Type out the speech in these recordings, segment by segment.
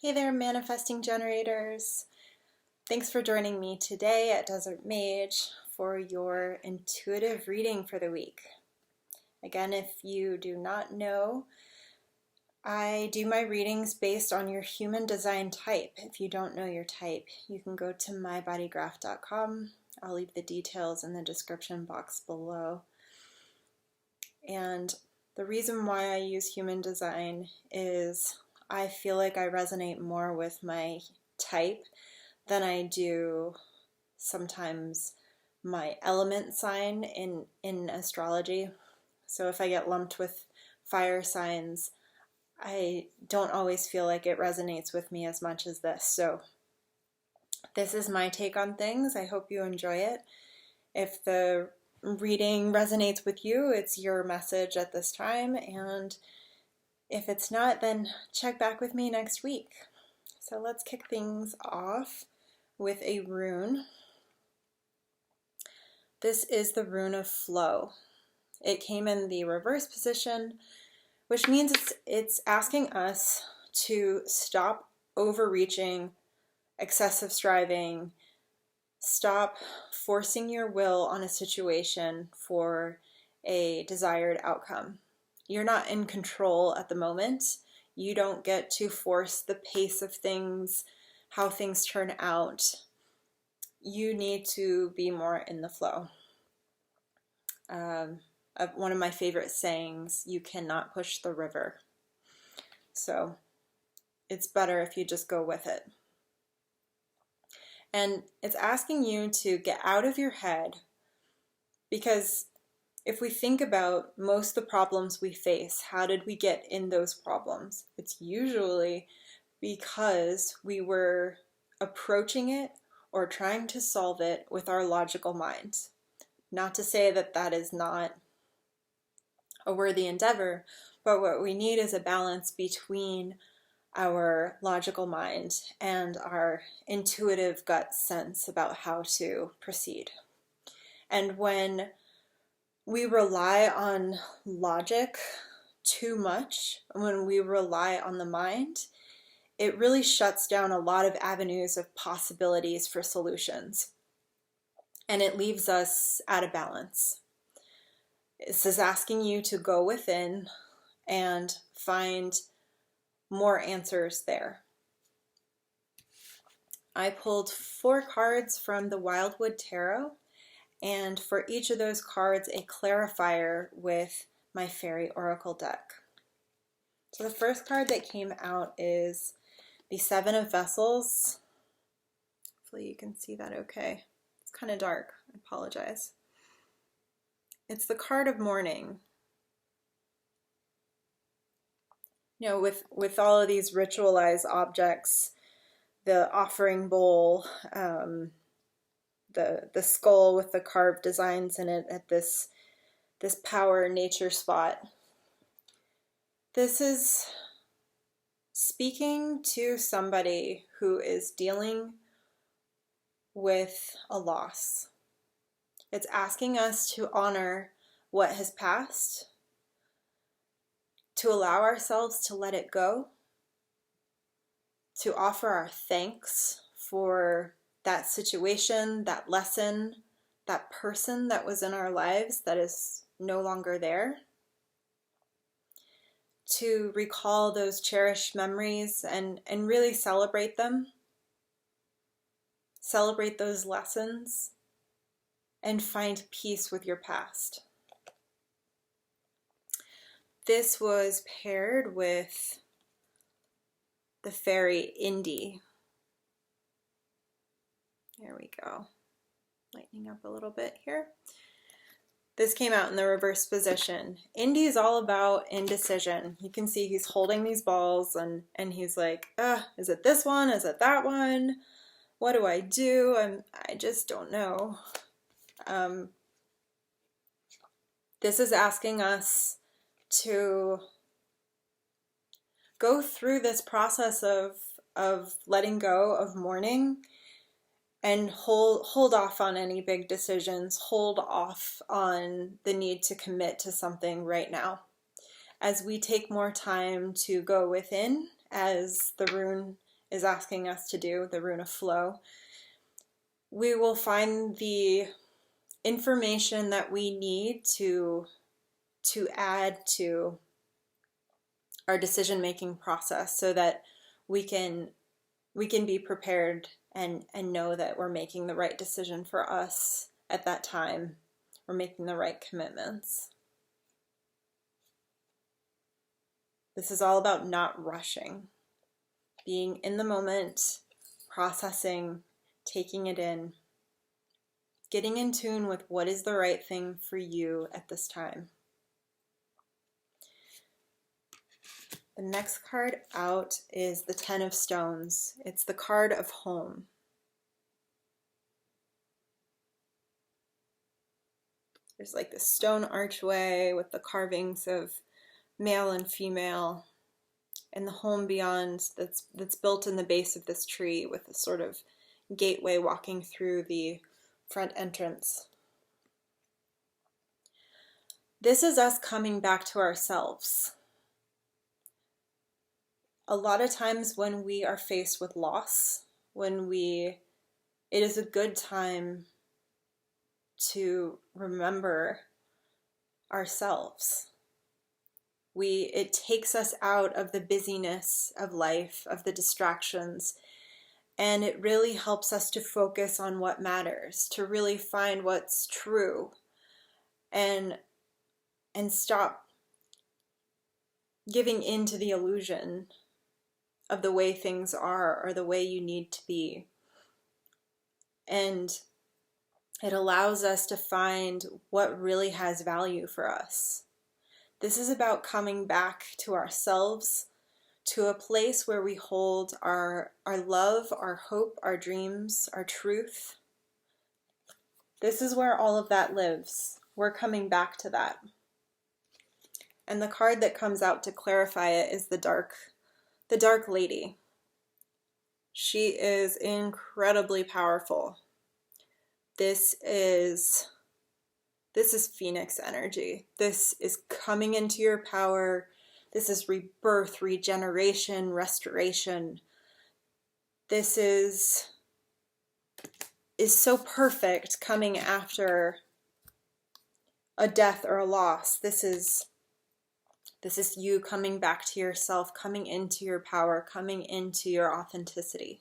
Hey there, manifesting generators. Thanks for joining me today at Desert Mage for your intuitive reading for the week. Again, if you do not know, I do my readings based on your human design type. If you don't know your type, you can go to mybodygraph.com. I'll leave the details in the description box below. And the reason why I use human design is I feel like I resonate more with my type than I do sometimes my element sign in astrology. So if I get lumped with fire signs, I don't always feel like it resonates with me as much as this. So this is my take on things. I hope you enjoy it. If the reading resonates with you, it's your message at this time, and if it's not, then check back with me next week. So let's kick things off with a rune. This is the rune of flow. It came in the reverse position, which means it's asking us to stop overreaching, excessive striving, stop forcing your will on a situation for a desired outcome. You're not in control at the moment. You don't get to force the pace of things, how things turn out. You need to be more in the flow. One of my favorite sayings, you cannot push the river. So it's better if you just go with it. And it's asking you to get out of your head, because if we think about most of the problems we face, how did we get in those problems? It's usually because we were approaching it or trying to solve it with our logical mind. Not to say that that is not a worthy endeavor, but what we need is a balance between our logical mind and our intuitive gut sense about how to proceed. And when we rely on logic too much, when we rely on the mind, it really shuts down a lot of avenues of possibilities for solutions. And it leaves us out of balance. This is asking you to go within and find more answers there. I pulled 4 cards from the Wildwood Tarot, and for each of those cards, a clarifier with my Faery Oracle deck. So the first card that came out is the 7 of Vessels. Hopefully you can see that okay. It's kind of dark, I apologize. It's the card of mourning. You know, with all of these ritualized objects, the offering bowl, the skull with the carved designs in it at this power nature spot. This is speaking to somebody who is dealing with a loss. It's asking us to honor what has passed, to allow ourselves to let it go, to offer our thanks for that situation, that lesson, that person that was in our lives that is no longer there, to recall those cherished memories and really celebrate them, celebrate those lessons, and find peace with your past. This was paired with the fairy Indy. There we go. Lightening up a little bit here. This came out in the reverse position. Indy is all about indecision. You can see he's holding these balls and he's like, is it this one? Is it that one? What do I do? I just don't know. This is asking us to go through this process of letting go, of mourning, and hold off on any big decisions, hold off on the need to commit to something right now. As we take more time to go within, as the rune is asking us to do, the rune of flow, we will find the information that we need to add to our decision-making process so that we can be prepared and know that we're making the right decision for us at that time. We're making the right commitments. This is all about not rushing, being in the moment, processing, taking it in, getting in tune with what is the right thing for you at this time. The next card out is the Ten of Stones. It's the card of home. There's like this stone archway with the carvings of male and female, and the home beyond that's built in the base of this tree with a sort of gateway walking through the front entrance. This is us coming back to ourselves. A lot of times when we are faced with loss, it is a good time to remember ourselves. It takes us out of the busyness of life, of the distractions, and it really helps us to focus on what matters, to really find what's true, and stop giving in to the illusion of the way things are or the way you need to be. And it allows us to find what really has value for us. This is about coming back to ourselves, to a place where we hold our love, our hope, our dreams, our truth. This is where all of that lives. We're coming back to that. And the card that comes out to clarify it is the Dark Lady. She is incredibly powerful. This is Phoenix energy. This is coming into your power. This is rebirth, regeneration, restoration. This is so perfect coming after a death or a loss. This is you coming back to yourself, coming into your power, coming into your authenticity.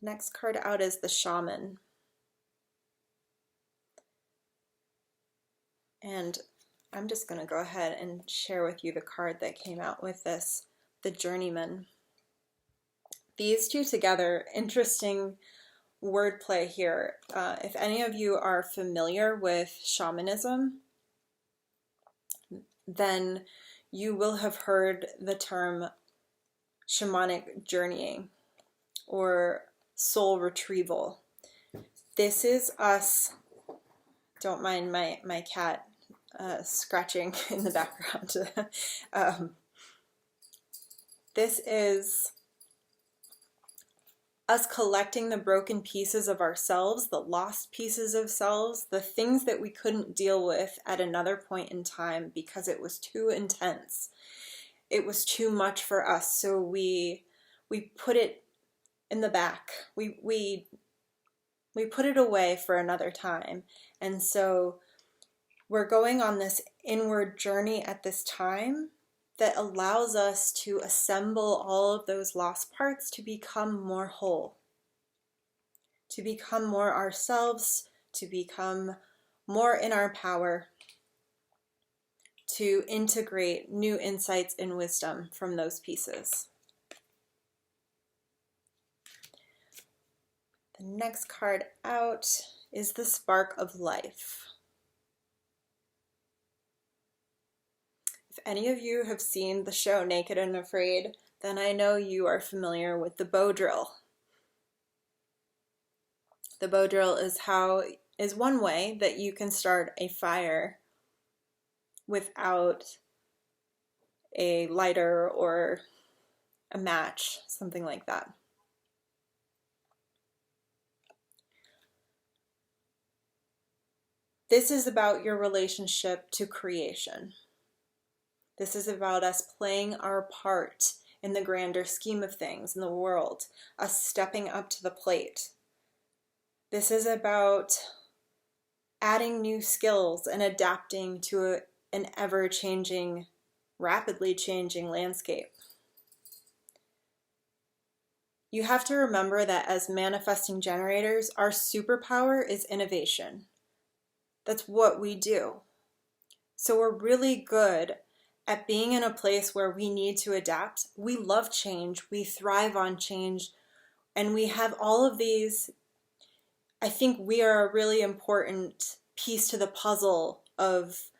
The next card out is the Shaman. And I'm just going to go ahead and share with you the card that came out with this, the Journeyman. These two together, interesting wordplay here. If any of you are familiar with shamanism, then you will have heard the term shamanic journeying or soul retrieval. This is us, don't mind my cat scratching in the background. This is us collecting the broken pieces of ourselves, the lost pieces of selves, the things that we couldn't deal with at another point in time because it was too intense. It was too much for us, so we put it in the back. We put it away for another time. And so we're going on this inward journey at this time that allows us to assemble all of those lost parts to become more whole, to become more ourselves, to become more in our power, to integrate new insights and wisdom from those pieces. The next card out is the Spark of Life. If any of you have seen the show Naked and Afraid, then I know you are familiar with the bow drill. The bow drill is one way that you can start a fire without a lighter or a match, something like that. This is about your relationship to creation. This is about us playing our part in the grander scheme of things in the world, us stepping up to the plate. This is about adding new skills and adapting to an ever-changing, rapidly changing landscape. You have to remember that as manifesting generators, our superpower is innovation. That's what we do. So we're really good at being in a place where we need to adapt. We love change, we thrive on change, and we have all of these. I think we are a really important piece to the puzzle of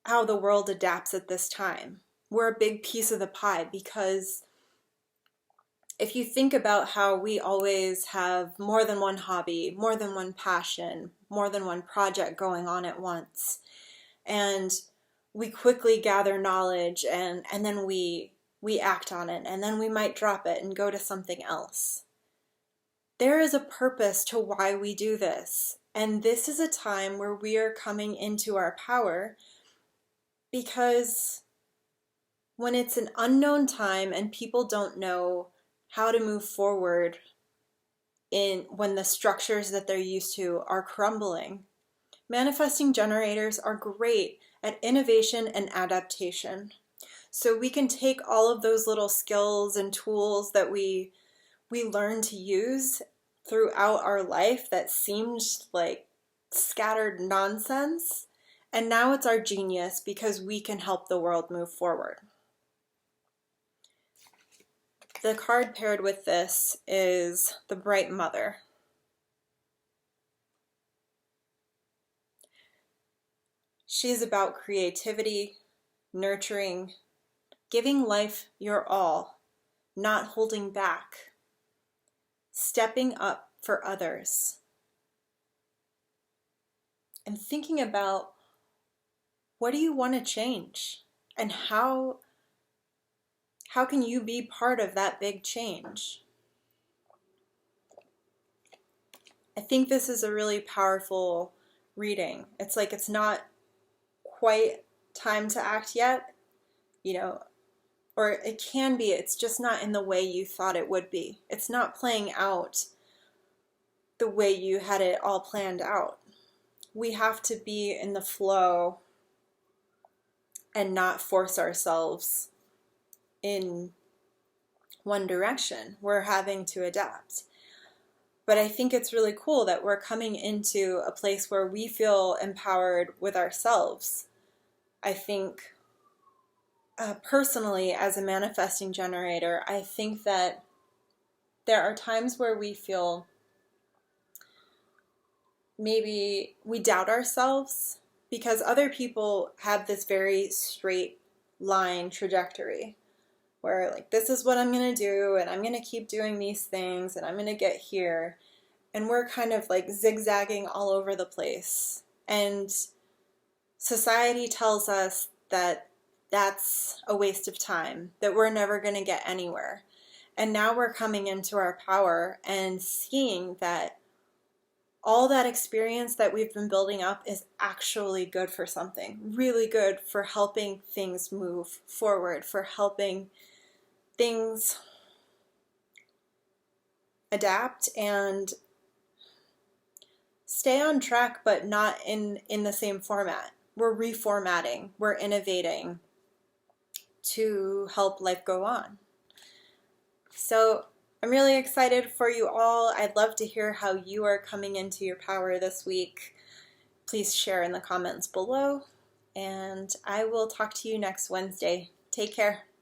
how the world adapts at this time. We're a big piece of the pie, because if you think about how we always have more than one hobby, more than one passion, more than one project going on at once, and we quickly gather knowledge and then we act on it, and then we might drop it and go to something else. There is a purpose to why we do this, and this is a time where we are coming into our power, because when it's an unknown time and people don't know how to move forward when the structures that they're used to are crumbling, manifesting generators are great at innovation and adaptation. So we can take all of those little skills and tools that we learn to use throughout our life that seemed like scattered nonsense, and now it's our genius, because we can help the world move forward. The card paired with this is the Bright Mother. She's about creativity, nurturing, giving life your all, not holding back, stepping up for others, and thinking about, what do you want to change, and how can you be part of that big change? I think this is a really powerful reading. It's like it's not quite time to act yet, or it can be, it's just not in the way you thought it would be. It's not playing out the way you had it all planned out. We have to be in the flow and not force ourselves in one direction. We're having to adapt. But I think it's really cool that we're coming into a place where we feel empowered with ourselves. I think personally, as a manifesting generator, I think that there are times where we feel maybe we doubt ourselves, because other people have this very straight line trajectory where, like, this is what I'm going to do, and I'm going to keep doing these things, and I'm going to get here. And we're kind of like zigzagging all over the place. And society tells us that that's a waste of time, that we're never going to get anywhere. And now we're coming into our power and seeing that all that experience that we've been building up is actually good for something, really good for helping things move forward, for helping things adapt and stay on track, but not in the same format. We're reformatting, we're innovating to help life go on. So I'm really excited for you all. I'd love to hear how you are coming into your power this week. Please share in the comments below, and I will talk to you next Wednesday. Take care.